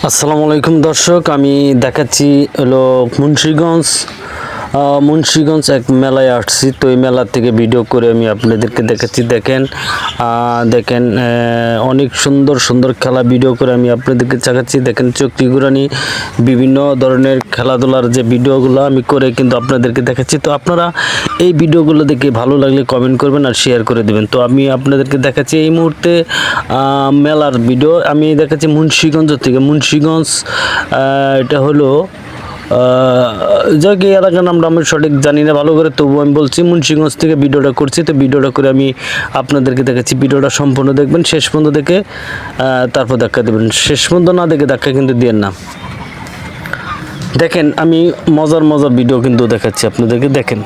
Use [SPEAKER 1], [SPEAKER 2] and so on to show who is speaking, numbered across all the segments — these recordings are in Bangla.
[SPEAKER 1] আসসালামু আলাইকুম দর্শক, আমি দেখাচ্ছি হলো মুন্সিগঞ্জ এক মেলায় আসছি। তো এই মেলা থেকে ভিডিও করে আমি আপনাদেরকে দেখাচ্ছি। দেখেন অনেক সুন্দর সুন্দর খেলা ভিডিও করে আমি আপনাদেরকে দেখাচ্ছি। দেখেন চক্রি ঘুরানি, বিভিন্ন ধরনের খেলাধুলার যে ভিডিওগুলো আমি করে কিন্তু আপনাদেরকে দেখাচ্ছি। তো আপনারা এই ভিডিওগুলো দেখে ভালো লাগলে কমেন্ট করবেন আর শেয়ার করে দেবেন। তো আমি আপনাদেরকে দেখাচ্ছি এই মুহূর্তে মেলার ভিডিও আমি দেখাচ্ছি মুন্সিগঞ্জ থেকে। মুন্সিগঞ্জ এটা হলো যাকে এলাকার নামটা আমি সঠিক জানি না ভালো করে, তবু আমি বলছি মুন্সিগঞ্জ থেকে ভিডিওটা করছি। তো ভিডিওটা করে আমি আপনাদেরকে দেখাচ্ছি। ভিডিওটা সম্পূর্ণ দেখবেন, শেষ পর্যন্ত দেখে তারপর ধাক্কা দেবেন। শেষ পর্যন্ত না দেখে ধাক্কা কিন্তু দিয়েন না। দেখেন আমি মজার ভিডিও কিন্তু দেখাচ্ছি আপনাদেরকে। দেখেন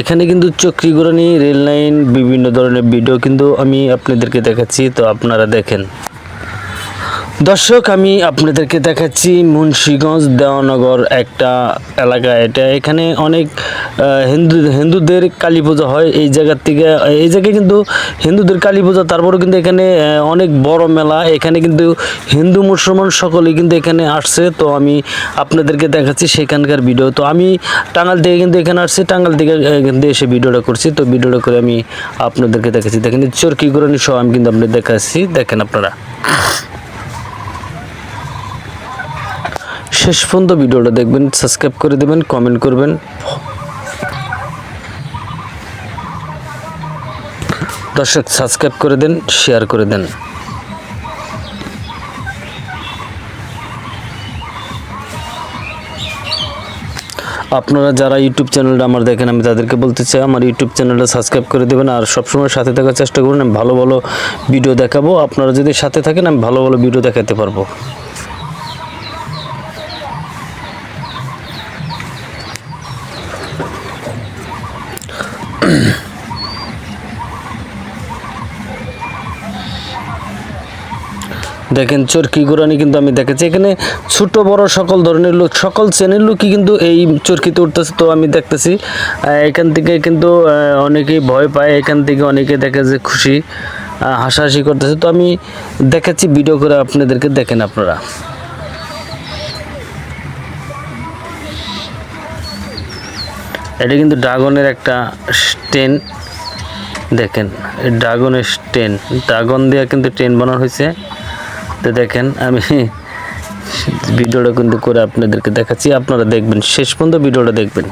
[SPEAKER 1] এখানে কিন্তু চক্রি ঘোরানি, রেল লাইন, বিভিন্ন ধরনের ভিডিও কিন্তু আমি আপনাদেরকে দেখাচ্ছি। তো আপনারা দেখেন দর্শক, আমি আপনাদেরকে দেখাচ্ছি মুন্সিগঞ্জ দেওয়ানগর একটা এলাকা। এখানে অনেক হিন্দুদের কালী পূজা হয় এই জায়গার থেকে। এই জায়গায় কিন্তু হিন্দুদের কালী পূজা, তারপরেও কিন্তু এখানে অনেক বড় মেলা। এখানে কিন্তু হিন্দু মুসলমান সকলেই কিন্তু এখানে আসছে। তো আমি আপনাদেরকে দেখাচ্ছি সেখানকার ভিডিও। তো আমি টাঙ্গাইল থেকে কিন্তু এখানে আসছি, টাঙ্গাইল থেকে কিন্তু এসে ভিডিওটা করছি। তো ভিডিওটা করে আমি আপনাদেরকে দেখাচ্ছি। দেখেন চরকি ঘোরানি সহ আমি কিন্তু আপনাদের দেখাচ্ছি। দেখেন আপনারা শেষ পর্যন্ত ভিডিওটা দেখবেন, সাবস্ক্রাইব করে দেবেন, কমেন্ট করবেন। দর্শক সাবস্ক্রাইব করে দেন, শেয়ার করে দেন। আপনারা যারা ইউটিউব চ্যানেলটা আমার দেখেন, আমি তাদেরকে বলতে চাই আমার ইউটিউব চ্যানেলটা সাবস্ক্রাইব করে দেবেন আর সবসময় সাথে থাকার চেষ্টা করুন। আমি ভালো ভালো ভিডিও দেখাবো। আপনারা যদি সাথে থাকেন আমি ভালো ভালো ভিডিও দেখাতে পারবো। দেখেন চরকি ঘোরানি কিন্তু আমি দেখেছি। এখানে ছোট বড় সকল ধরনের লোক, সকল শ্রেণীর লোকই কিন্তু এই চরকিতে উঠতেছে। তো আমি দেখতেছি এখান থেকে কিন্তু অনেকেই ভয় পায়, এখান থেকে অনেকে দেখে যে খুশি হাসাহাসি করতেছে। তো আমি দেখাচ্ছি ভিডিও করে আপনাদেরকে। দেখেন আপনারা এটা কিন্তু ড্রাগনের একটা ট্রেন। দেখেন ড্রাগনের ট্রেন, ড্রাগন দিয়ে কিন্তু ট্রেন বানানো হয়েছে। তো দেখেন আমি ভিডিওটা কিন্তু করে আপনাদেরকে দেখাচ্ছি। আপনারা দেখবেন, শেষ পর্যন্ত ভিডিওটা দেখবেন।